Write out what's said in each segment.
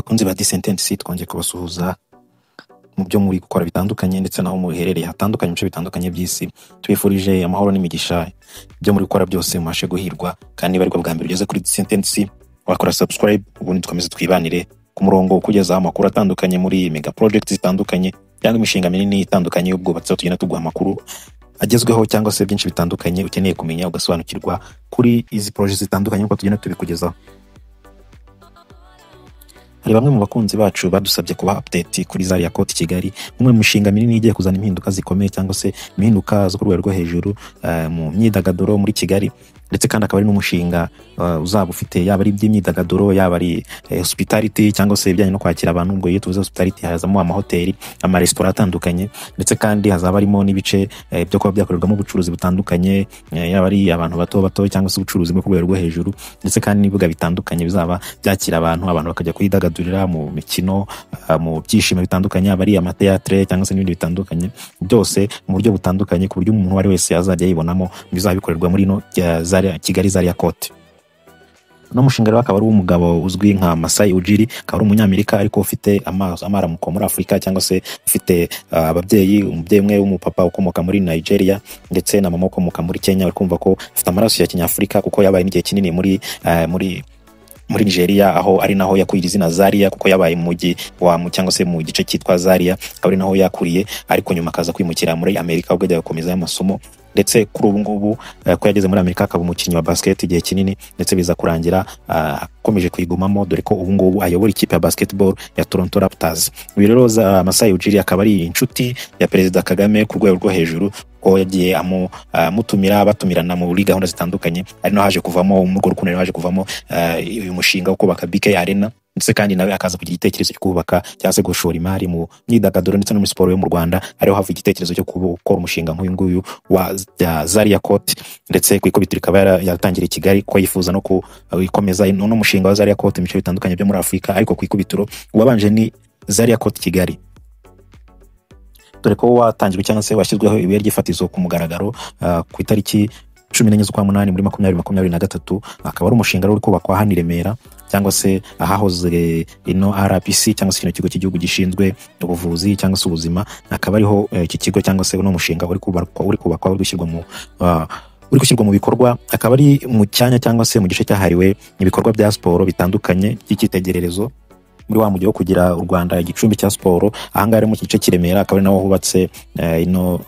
bakunze ba Sentence twongeye kubasuhuza mu byo muri gukora bitandukanye ndetse naho muherereye hatandukanye mu bice bitandukanye by'isi. Twifurije amahoro n'imigisha byo muri gukora byose mumashe guhirwa, kandi bari bwa mbere ugeze kuri Sentence wakora subscribe, ubundi tukomeze twibanire ku murongo ukugeza amakuru atandukanye muri mega projects zitandukanye cyangwa imishinga minini itandukanye y'ubwubatsi, tugenda tuguha amakuru agezweho cyangwa se byinshi bitandukanye ukeneye kumenya ugasobanukirwa kuri izi projects zitandukanye uko tugenda tubikugezaho. Hari bamwe mu bakunzi bacu badusabye kuba update kuri Zaria Court Kigali, umwe mu mishinga minini igiye kuzana impinduka zikomeye cyangwa se impinduka zo ku rwego rwo hejuru mu myidagaduro muri Kigali, ndetse kandi akaba ari n'umushinga uzaba ufite yaba ari iby'imyidagaduro, yaba ari hospitality cyangwa se ibijyanye no kwakira abantu. Ubwo iyo tuvuze hospitality hazamo amahoteli, amaresitora atandukanye, ndetse kandi hazaba harimo n'ibice byo kuba byakorerwamo ubucuruzi butandukanye, yaba ari abantu bato bato cyangwa se ubucuruzi bwo ku rwego rwo hejuru, ndetse kandi n'ibibuga bitandukanye bizaba byakira abantu bakajya kwidagadurira mu mikino, mu byishimo bitandukanye, yaba ari amateatre cyangwa se n'ibindi bitandukanye, byose mu buryo butandukanye ku buryo umuntu wari wese azajya yibonamo bizaba bikorerwa muri no Kigali Zaria Court. No mushinga rero akaba ari umugabo uzwi nka Masai Ujiri, akaba ari umunyamerika ariko ufite amaramuko muri Afrika, cyangwa se ufite umubyeyi umwe w'umupapa ukomoka muri Nigeria ndetse na mama ukomoka muri Kenya. Uri kumva ko afite amaraso ya Kinyafrika kuko yabaye n'igihe kinini muri Nigeria, aho ari naho yakuye izina Zaria kuko yabaye mu mujyi cyangwa se mu gice cyitwa Zaria, akaba ari naho yakuriye, ariko nyuma akaza kwimukira muri Amerika ubwo ajya gukomeza amasomo. Ndetse kuri ubu ngubu ko yageze muri Amerika akaba umukinnyi wa basket igihe kinini, ndetse biza kurangira akomeje kuyigumamo, dore ko ubu ngubu ayobora ikipe ya basketball ya Toronto Raptors. Uyu rero Masai Ujiri akaba ari inshuti ya Perezida Kagame ku rwego rwo hejuru, ko yagiye batumirana muri gahunda zitandukanye, ari no haje kuvamo mu rugo rukundo, haje kuvamo uyu mushinga wo kubaka BK Arena, ndetse kandi nawe akaza kugira igitekerezo cyo kubaka cyangwa se gushora imari mu myidagaduro ndetse no muri siporo yo mu Rwanda. Ariho hava igitekerezo cyo gukora umushinga nk'uyu nguyu wa Zaria Court, ndetse ku ikubitiro ikaba yatangira i Kigali, ko yifuza no kuyikomeza no mushinga wa Zaria Court mu bice bitandukanye byo muri Afrika, ariko ku ikubitiro wabanje ni Zaria Court Kigali, dore ko watangijwe cyangwa se washyizweho ibuye ry'ifatizo ku mugaragaro ku itariki 14 z'ukwa munani muri 2023. Akaba ari umushinga uri kubakwa hano i Remera, cyangwa se ahahoze ino RPC cyangwa se ikigo cy'igihugu gishinzwe ubuvuzi cyangwa se ubuzima. Akaba ariho iki kigo cyangwa se no mushinga uri kubakwa uri gushyirwa mu bikorwa. Akaba ari mu cyanya cyangwa se mu gice cyahariwe ibikorwa bya siporo bitandukanye by'icyitegererezo muri wa mujyi wo kugira u Rwanda igicumbi cya siporo. Ahangaha mu gice cy'Iremera akaba ari naho hubatse ino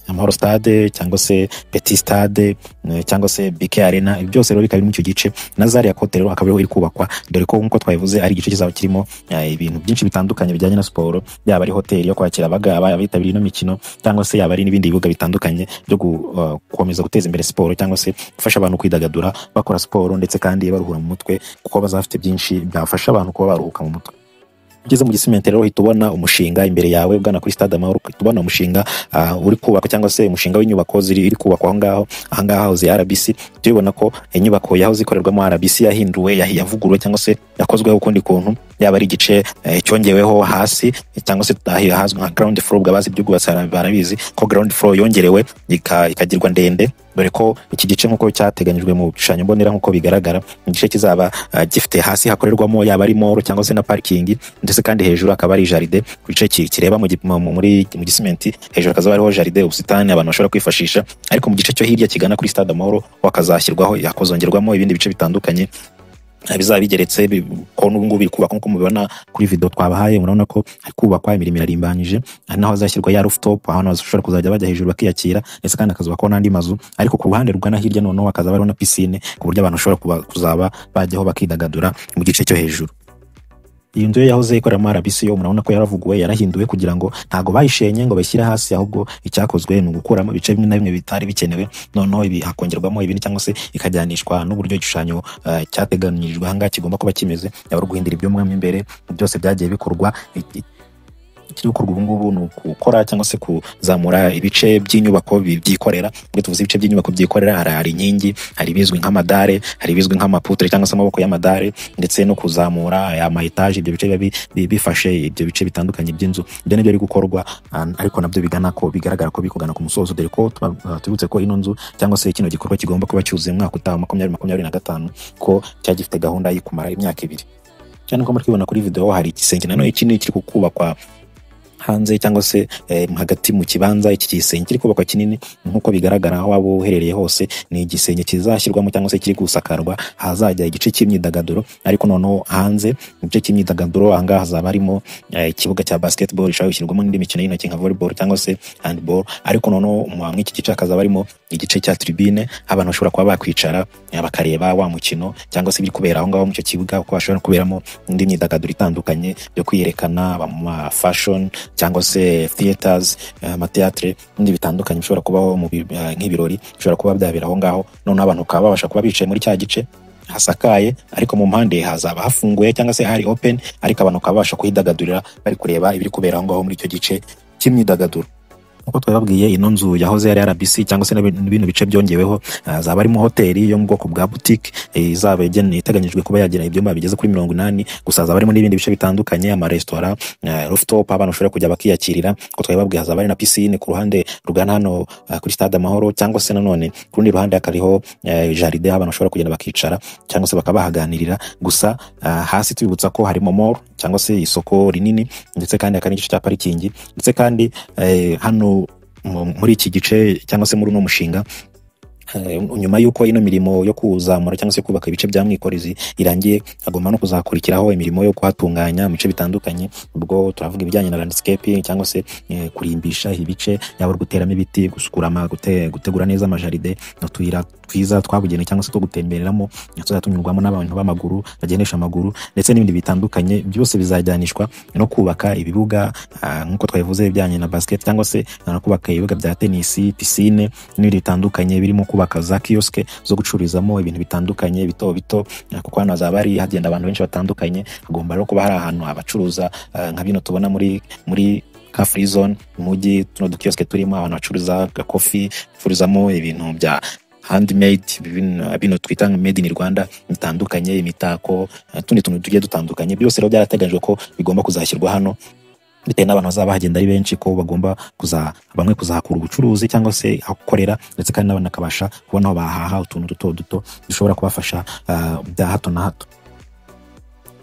Amahoro Stade cyangwa se Petit Stade cyangwa se BK Arena. Ibi byose rero bikaba mu icyo gice, na Zaria Court rero akaba iri kubakwa, dore ko nkuko twabivuze ari igice kizaba kirimo ibintu byinshi bitandukanye bijyanye na siporo, yaba ari hoteli yo kwakira abitabiriye ino mikino, cyangwa se yaba ari n'ibindi bibuga bitandukanye byo gukomeza guteza imbere siporo cyangwa se gufasha abantu kwidagadura bakora siporo, ndetse kandi baruhura mu mutwe kuko bazafite byinshi byafasha abantu kuba baruhuka mu mutwe. Ugeze mu Gisimenti rero uhita ubona umushinga imbere yawe ugana kuri Stade Amahoro, uhita ubona umushinga uri kubakwa cyangwa se umushinga w'inyubako iri kubakwa ahangaha hoze RBC. Tubibona ko inyubako yaho zikorerwamo RBC yahinduwe, yavuguruwe cyangwa se yakozweho ukundi kuntu, yaba ari igice cyongeweho hasi cyangwa se ahazwi nka ground floor. Bwabazi by'ubwubatsi barabizi ko ground floor yongerewe ikagirwa ndende, dore ko iki gice nk'uko cyateganyijwe mu bishushanyo mbonera nk'uko bigaragara, igice kizaba gifite hasi hakorerwamo yaba ari mall cyangwa se na parking, ndetse kandi hejuru akaba ari jaride. Ku gice kireba mu Gisimenti hejuru akazaba ariho jaride, ubusitani abantu bashobora kwifashisha, ariko mu gice cyo hirya kigana kuri Stade Amahoro wakazashyirwaho yakozongerwamo ibindi bice bitandukanye bizaba bigeretse, ko n'ubu ngubu biri kubakwa nk'uko mubibona kuri video twabahaye. Murabona ko ari kubakwa, imirimo irarimbanyije, ari naho hazashyirwa ya rooftop, ahantu bashobora kuzajya bajya hejuru bakiyakira, ndetse kandi akazubakwaho n'andi mazu, ariko ku ruhande rugana hirya noneho hakazaba hariho na piscine ku buryo abantu bashobora kuzaba bajyaho bakidagadura mu gice cyo hejuru. Iyi nzu yahoze ikoreramo RBC yo murabona ko yaravuguwe, yarahinduwe kugira ngo ntago bayishenye ngo bashyire hasi, ahubwo icyakozwe ni ugukuramo ibice bimwe na bimwe bitari bikenewe, noneho ibi hakongerwamo ibindi, cyangwa se ikajyanishwa n'uburyo igishushanyo cyateganyirijwe ahangaha kigomba kuba kimeze, yaba ari guhindura ibyo mwamo imbere. Byose byagiye bikorwa. Ikiri gukorwa ubu ngubu ni ukukora cyangwa se kuzamura ibice by'inyubako byikorera. Ubwo tuvuze ibice by'inyubako byikorera, hari inkingi, hari bizwi nk'amadare, hari bizwi nk'amaputre cyangwa se amaboko y'amadare, ndetse no kuzamura ama etage. Ibyo bice bifashe ibyo bice bitandukanye by'inzu, ibyo nibyo biri gukorwa, ariko nabyo bigaragara ko bikugana ku musozo, dore ko tubutse ko ino nzu cyangwa se kino gikorwa kigomba kuba cyuzuye mu mwaka utaha 2025, ko cyagifite gahunda yo kumara imyaka 2. cyane ko muri kubona kuri video hari igisenge nanone kinini kiri kubakwa hanze cyangwa se hagati mu kibanza. Iki gisenge kiri kubakwa kinini nkuko bigaragara aho waba uherereye hose, ni igisenge kizashyirwamo cyangwa se kiri gusakarwa hazajya igice cy'imyidagaduro, ariko noneho hanze igice cy'imyidagaduro ahangaha hazaba harimo ikibuga cya basketball gishobora gushyirwamo n'indi mikino y'intoki nka volleyball cyangwa se handball, ariko noneho mu iki gice hakazaba harimo igice cya tribune abantu bashobora kuba bakwicara bakareba wa mukino cyangwa se biri kubera aho ngaho mu cyo kibuga, kuko hashobora kuberamo indi myidagaduro itandukanye yo kwiyerekana mu fashion cyangwa se theaters, amateatre n'ibindi bitandukanye bishobora kubaho mu nk'ibirori bishobora kuba byabera aho ngaho. None abantu bakaba babasha kuba bicaye muri cya gice hasakaye, ariko mu mpande hazaba hafunguye cyangwa se hari open, ariko abantu bakaba babasha kuhidagadurira bari kureba ibiri kubera aho ngaho muri icyo gice cy'imyidagaduro. Uko twababwiye ino nzu yahoze ari RBC cyangwa se n'ibintu bice byongeweho, zaba arimo hoteli yo mu bwoko bwa boutique, izaba iteganyijwe kuba yagira ibyumba bigeze kuri 80, gusa zaba arimo n'ibindi bice bitandukanye, ama restaurant, rooftop abantu bashobora kujya bakiyakirira. Uko twababwiye hazaba ari na piscine ku ruhande rugana hano kuri Stade Amahoro, cyangwa se nanone ku rundi ruhande hakariho jardin abantu bashobora kugenda bakicara cyangwa se bakabahaganirira. Gusa hasi tubibutsa ko harimo mall cyangwa se isoko rinini, ndetse kandi hakari igice cya parikingi, ndetse kandi hano muri iki gice cyangwa se muri uno mushinga, nyuma y'uko ino mirimo yo kuzamura cyangwa se kubaka ibice bya mwikorezi irangiye, agomba no kuzakurikiraho imirimo yo kuhatunganya mu bice bitandukanye. Ubwo turavuga ibijyanye na landscaping cyangwa se kurimbisha ibice, yaba guteramo ibiti, gusukura gutegura neza amajaride, n'utuyira twiza twabugenewe cyangwa se two gutembereramo tuzatunyurwamo n'abantu b'amaguru bagendesha amaguru, ndetse n'ibindi bitandukanye. Byose bizajyanishwa no kubaka ibibuga nk'uko twabivuze ibijyanye na basket cyangwa se no kubaka ibibuga bya tennis, piscine n'ibindi bitandukanye, birimo kubaka za kioske zo gucururizamo ibintu bitandukanye bito bito, kuko hano hazaba hari hagenda abantu benshi batandukanye. Hagomba no kuba hari ahantu abacuruza nka bino tubona muri ka free zone mujyi, tuno dukioske turimo abantu bacuruza coffee, bacururizamo ibintu bya handmade, bino twita made in Rwanda bitandukanye, imitako, tundi tuntu tugiye dutandukanye. Byose rero byarateganyijwe ko bigomba kuzashyirwa hano, bitewe n'abantu bazaba bagenda ari benshi, ko bagomba bamwe kuzahakura ubucuruzi cyangwa se gukorera, ndetse kandi n'abana bakabasha kubona aho bahaha utuntu duto duto dushobora kubafasha bya hato na hato.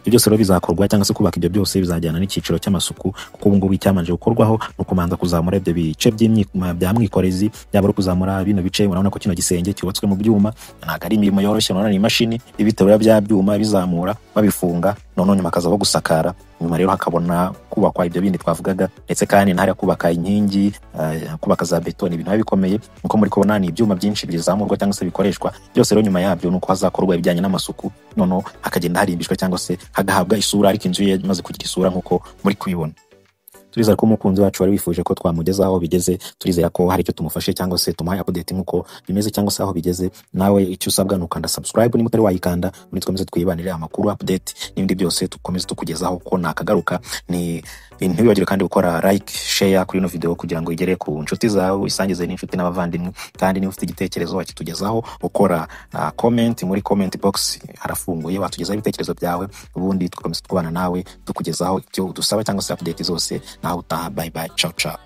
Ibyo byose rero bizakorwa cyangwa se kubaka ibyo byose bizajyana n'icyiciro cy'amasuku, kuko ubu ngubu icyamanje gukorwaho no kumanza kuzamura ibyo bice bya mwikorezi, yaba ari kuzamura bino bice. Urabona ko kino gisenge cyubatswe mu byuma, ntabwo ari imirimo yoroshye, urabona ni imashini ibiterura bya byuma bizamura babifunga, none nyuma akazaho gusakara, nyuma rero hakabona kubakwa ibyo bindi twavugaga, ndetse kandi ntari kubaka inkingi, kubaka za betoni, ibintu bikomeye. Nkuko muri kubona ni ibyuma byinshi bizamurwa cyangwa se bikoreshwa. Byose rero nyuma yabyo nuko hazakorwa ibijyanye n'amasuku, none hakagenda harimbishwa cyangwa se hagahabwa isura, ariko inzu ye imaze kugira isura nkuko muri kubibona. Turizera ko umukunzi wacu wari wifuje ko twamugeza aho bigeze, turizera ko hari icyo tumufashe cyangwa se tumuhaye update nkuko bimeze cyangwa se aho bigeze. Nawe icyo usabwa ni ukanda subscribe niba utari wayikanda, muri twemeze twibanire amakuru, update n'ibindi byose tukomeze tukugezaho ko nakagaruka. Ni ntibibagire kandi gukora like, share kuri ino video kugira ngo igere ku nshuti zawe, isangize n'inshuti n'abavandimwe. Kandi niba ufite igitekerezo wakitugezaho, ukora comment muri comment box harafunguye, watugezaho ibitekerezo byawe, ubundi tukomeze kubana nawe tukugezaho icyo dusaba cyangwa se update zose. Naho utaha, bye bye, ciao ciao.